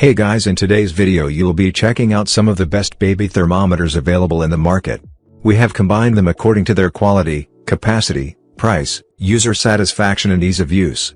Hey guys, in today's video you'll be checking out some of the best baby thermometers available in the market. We have combined them according to their quality, capacity, price, user satisfaction and ease of use.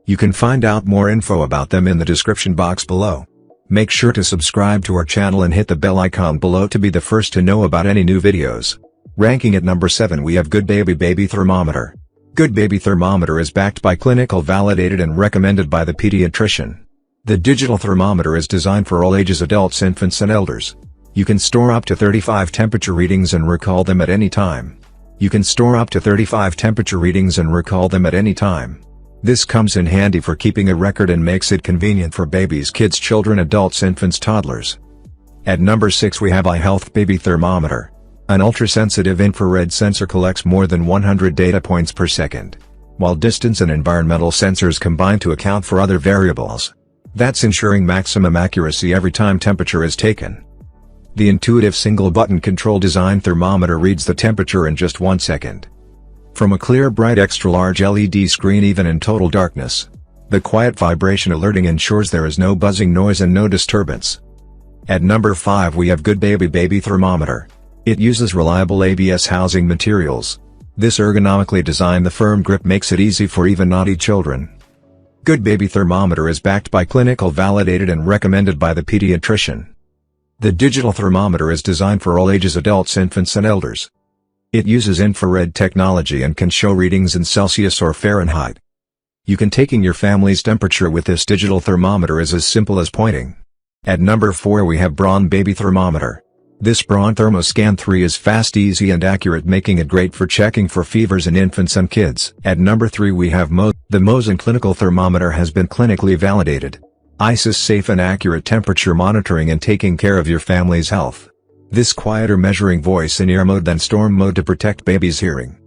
You can find out more info about them in the description box below. Make sure to subscribe to our channel and hit the bell icon below to be the first to know about any new videos. Ranking at number 7 we have Good Baby Thermometer. Good Baby Thermometer is backed by clinical validated and recommended by the pediatrician. The digital thermometer is designed for all ages, adults, infants and elders. You can store up to 35 temperature readings and recall them at any time. This comes in handy for keeping a record and makes it convenient for babies, kids, children, adults, infants, toddlers. At number 6 we have iHealth Baby Thermometer. An ultra-sensitive infrared sensor collects more than 100 data points per second. While distance and environmental sensors combine to account for other variables. That's ensuring maximum accuracy every time temperature is taken. The intuitive single-button control design thermometer reads the temperature in just 1 second. From a clear, bright, extra-large LED screen even in total darkness. The quiet vibration alerting ensures there is no buzzing noise and no disturbance. At number 5 we have Good Baby Thermometer. It uses reliable ABS housing materials. This ergonomically designed the firm grip makes it easy for even naughty children. Good Baby Thermometer is backed by clinical validated and recommended by the pediatrician. The digital thermometer is designed for all ages, adults, infants and elders. It uses infrared technology and can show readings in Celsius or Fahrenheit. You can taking your family's temperature with this digital thermometer is as simple as pointing. At number 4 we have Braun Baby Thermometer. This Braun Thermoscan 3 is fast, easy and accurate, making it great for checking for fevers in infants and kids. At number 3 we have Mo. The Mosen Clinical Thermometer has been clinically validated. ISIS safe and accurate temperature monitoring and taking care of your family's health. This quieter measuring voice in ear mode than storm mode to protect baby's hearing.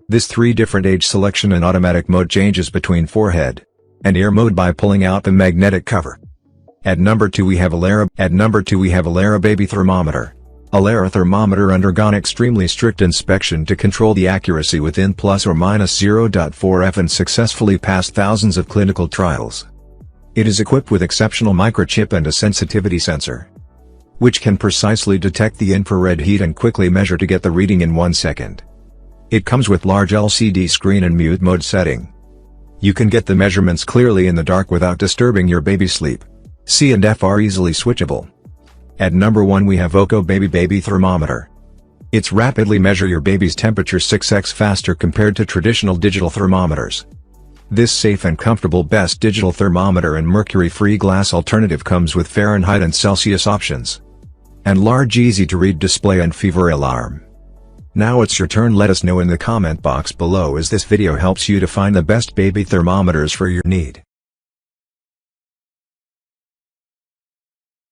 This 3 different age selection and automatic mode changes between forehead and ear mode by pulling out the magnetic cover. At number 2 we have Alera Baby Thermometer. Alera thermometer undergone extremely strict inspection to control the accuracy within plus or minus 0.4 F and successfully passed thousands of clinical trials. It is equipped with exceptional microchip and a sensitivity sensor, which can precisely detect the infrared heat and quickly measure to get the reading in 1 second. It comes with large LCD screen and mute mode setting. You can get the measurements clearly in the dark without disturbing your baby's sleep. C and F are easily switchable. At number 1 we have Oko Baby Thermometer. It's rapidly measure your baby's temperature 6x faster compared to traditional digital thermometers. This safe and comfortable best digital thermometer and mercury-free glass alternative comes with Fahrenheit and Celsius options. And large easy-to-read display and fever alarm. Now it's your turn. Let us know in the comment box below as this video helps you to find the best baby thermometers for your need.